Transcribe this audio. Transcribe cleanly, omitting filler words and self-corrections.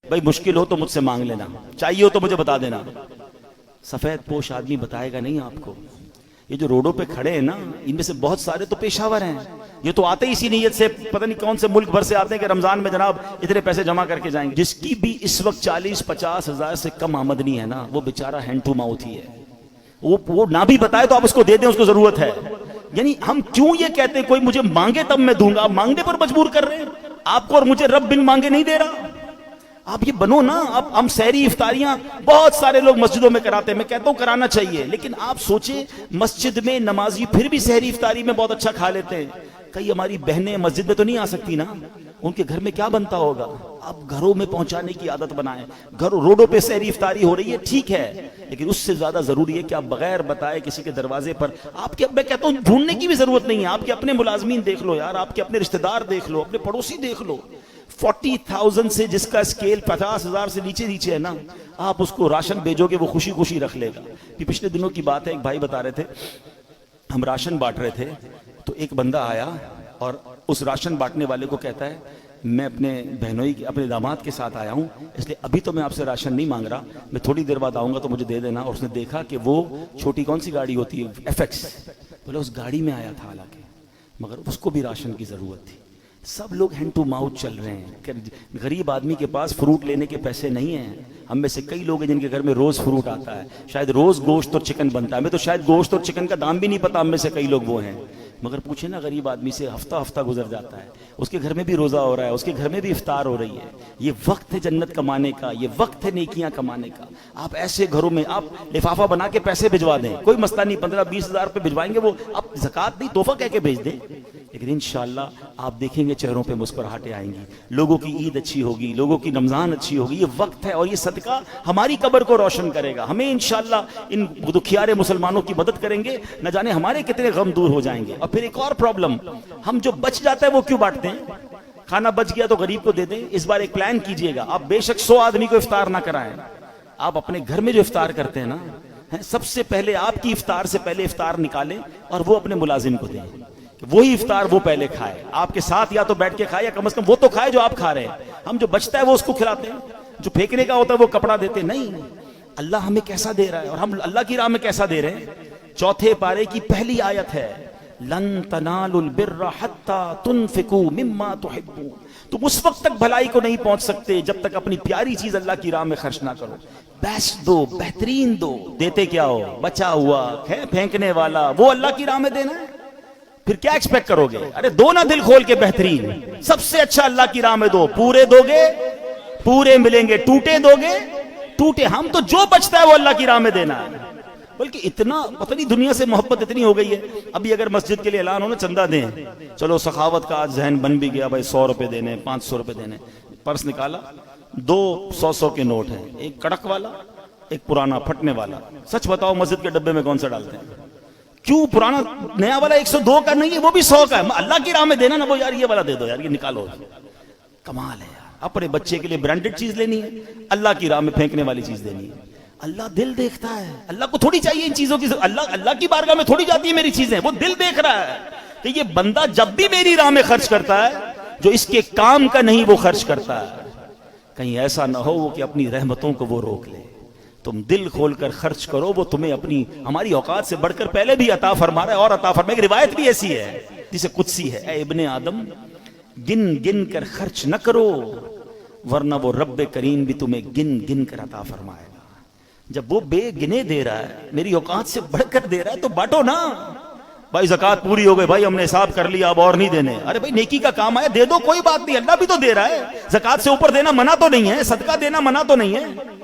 بھائی مشکل ہو تو مجھ سے مانگ لینا، چاہیے ہو تو مجھے بتا دینا۔ سفید پوش آدمی بتائے گا نہیں آپ کو۔ یہ جو روڈوں پہ کھڑے ہیں نا، ان میں سے بہت سارے تو پیشاور ہیں، یہ تو آتے ہی اسی نیت سے، پتہ نہیں کون سے ملک بھر سے آتے ہیں کہ رمضان میں جناب اتنے پیسے جمع کر کے جائیں گے۔ جس کی بھی اس وقت 40-50 ہزار سے کم آمدنی ہے نا، وہ بیچارہ ہینڈ ٹو ماؤتھ ہی ہے۔ وہ نہ بھی بتائے تو آپ اس کو دے دیں، اس کو ضرورت ہے۔ یعنی ہم کیوں یہ کہتے ہیں کوئی مجھے مانگے تب میں دوں گا، آپ مانگنے پر مجبور کر رہے ہیں آپ کو، اور مجھے رب بن مانگے نہیں دے رہا۔ آپ یہ بنو نا۔ اب ہم سحری افطاریاں بہت سارے لوگ مسجدوں میں کراتے ہیں، میں کہتا ہوں کرانا چاہیے، لیکن آپ سوچیں مسجد میں نمازی پھر بھی سحری افطاری میں بہت اچھا کھا لیتے ہیں، کئی ہماری بہنیں مسجد میں تو نہیں آ سکتی نا، ان کے گھر میں کیا بنتا ہوگا؟ آپ گھروں میں پہنچانے کی عادت بنائیں۔ روڈوں پہ سحری افطاری ہو رہی ہے ٹھیک ہے، لیکن اس سے زیادہ ضروری ہے کہ آپ بغیر بتائے کسی کے دروازے پر، آپ کے، میں کہتا ہوں ڈھونڈنے کی بھی ضرورت نہیں ہے، آپ کے اپنے ملازمین دیکھ لو یار، آپ کے اپنے رشتہ دار دیکھ لو، اپنے پڑوسی دیکھ لو۔ 40,000 سے جس کا اسکیل 50,000 سے نیچے ہے نا، آپ اس کو راشن بھیجو گے وہ خوشی خوشی رکھ لے گا۔ پچھلے دنوں کی بات ہے، ایک بھائی بتا رہے تھے ہم راشن بانٹ رہے تھے، تو ایک بندہ آیا اور اس راشن بانٹنے والے کو کہتا ہے میں اپنے بہنوئی اپنے داماد کے ساتھ آیا ہوں، اس لیے ابھی تو میں آپ سے راشن نہیں مانگ رہا، میں تھوڑی دیر بعد آؤں گا تو مجھے دے دینا۔ اور اس نے دیکھا کہ وہ چھوٹی کون سی گاڑی ہوتی ہے، FX، بولے اس گاڑی میں آیا تھا حالانکہ، مگر اس کو بھی راشن کی ضرورت تھی۔ سب لوگ ہینڈ ٹو ماؤتھ چل رہے ہیں کہ غریب آدمی کے پاس فروٹ لینے کے پیسے نہیں ہیں۔ ہم میں سے کئی لوگ ہیں جن کے گھر میں روز فروٹ آتا ہے، شاید روز گوشت اور چکن بنتا ہے، ہمیں تو شاید گوشت اور چکن کا دام بھی نہیں پتا، ہم میں سے کئی لوگ وہ ہیں، مگر پوچھیں نا غریب آدمی سے، ہفتہ گزر جاتا ہے، اس کے گھر میں بھی روزہ ہو رہا ہے، اس کے گھر میں بھی افطار ہو رہی ہے۔ یہ وقت ہے جنت کمانے کا، یہ وقت ہے نیکیاں کمانے کا۔ آپ ایسے گھروں میں آپ لفافہ بنا کے پیسے بھجوا دیں، کوئی مسئلہ نہیں، 15-20 ہزار روپے بھجوائیں گے، وہ آپ زکوٰۃ نہیں تحفہ کہہ کے بھیج دیں، لیکن انشاءاللہ آپ دیکھیں گے چہروں پہ مسکراہٹیں آئیں گی، لوگوں کی عید اچھی ہوگی، لوگوں کی رمضان اچھی ہوگی۔ یہ وقت ہے اور یہ صدقہ ہماری قبر کو روشن کرے گا، ہمیں انشاءاللہ ان دکھیارے مسلمانوں کی مدد کریں گے، نہ جانے ہمارے کتنے غم دور ہو جائیں گے۔ اور پھر ایک اور پرابلم، ہم جو بچ جاتا ہے وہ کیوں بانٹتے ہیں؟ کھانا بچ گیا تو غریب کو دے دیں۔ اس بار ایک پلان کیجئے گا، آپ بے شک 100 آدمی کو افطار نہ کرائیں، آپ اپنے گھر میں جو افطار کرتے ہیں نا، سب سے پہلے آپ کی افطار سے پہلے افطار نکالیں اور وہ اپنے ملازم کو دیں، وہی افطار وہ پہلے کھائے، آپ کے ساتھ یا تو بیٹھ کے کھائے یا کم از کم وہ تو کھائے جو آپ کھا رہے ہیں۔ ہم جو بچتا ہے وہ اس کو کھلاتے ہیں، جو پھینکنے کا ہوتا ہے وہ کپڑا دیتے نہیں۔ اللہ ہمیں کیسا دے رہا ہے اور ہم اللہ کی راہ میں کیسا دے رہے ہیں۔ 4 پارے کی پہلی آیت ہے لن تنالوا البر حتى تنفقوا مما تحبون، تم اس وقت تک بھلائی کو نہیں پہنچ سکتے جب تک اپنی پیاری چیز اللہ کی راہ میں خرچ نہ کرو۔ بیسٹ دو، بہترین دو، دیتے کیا ہو؟ بچا ہوا ہے پھینکنے والا، وہ اللہ کی راہ میں دینا ہے، پھر کیا ایکسپیکٹ کرو گے؟ ارے دو نا دل کھول کے بہترین، سب سے اچھا اللہ کی راہ میں دو، پورے دو گے پورے ملیں گے، ٹوٹے دو گے ٹوٹے۔ ہم تو جو بچتا ہے وہ اللہ کی راہ میں دینا ہے، بلکہ اتنا پتہ نہیں دنیا سے محبت اتنی ہو گئی ہے۔ ابھی اگر مسجد کے لیے اعلان ہو نا چندہ دیں، چلو سخاوت کا آج ذہن بن بھی گیا، بھائی 100 روپے دینے، 500 روپے دینے، پرس نکالا، 2 100 کے نوٹ ہیں، ایک کڑک والا ایک پرانا پھٹنے والا۔ سچ بتاؤ مسجد کے ڈبے میں کون سا ڈالتے ہیں؟ کیوں پرانا نیا والا 102 کا نہیں ہے، وہ بھی 100 کا ہے، اللہ کی راہ میں دینا نا، وہ یار یہ والا دے دو یار، یہ نکالو۔ کمال ہے یار، اپنے بچے کے لیے برانڈڈ چیز لینی ہے، اللہ کی راہ میں پھینکنے والی چیز لینی ہے۔ اللہ دل دیکھتا ہے، اللہ کو تھوڑی چاہیے ان چیزوں کی، اللہ کی بارگاہ میں تھوڑی جاتی ہے میری چیزیں، وہ دل دیکھ رہا ہے کہ یہ بندہ جب بھی میری راہ میں خرچ کرتا ہے جو اس کے کام کا نہیں وہ خرچ کرتا ہے، کہیں ایسا نہ ہو وہ کہ اپنی رحمتوں کو وہ روک لے۔ تم دل کھول کر خرچ کرو، وہ تمہیں اپنی ہماری اوقات سے بڑھ کر پہلے بھی عطا فرما رہا ہے اور عطا فرمائے۔ ایک روایت بھی ایسی ہے جسے قدسی ہے، اے ابن آدم گن گن کر خرچ نہ کرو ورنہ وہ رب کریم بھی تمہیں گن گن کر عطا فرمائے گا۔ جب وہ بے گنے دے رہا ہے، میری اوقات سے بڑھ کر دے رہا ہے تو بانٹو نا۔ بھائی زکوٰۃ پوری ہو گئی، بھائی ہم نے حساب کر لیا اب اور نہیں دینے، ارے بھائی نیکی کا کام آیا دے دو، کوئی بات نہیں، اللہ بھی تو دے رہا ہے۔ زکوٰۃ سے اوپر دینا منع تو نہیں ہے، صدقہ دینا منع تو نہیں ہے۔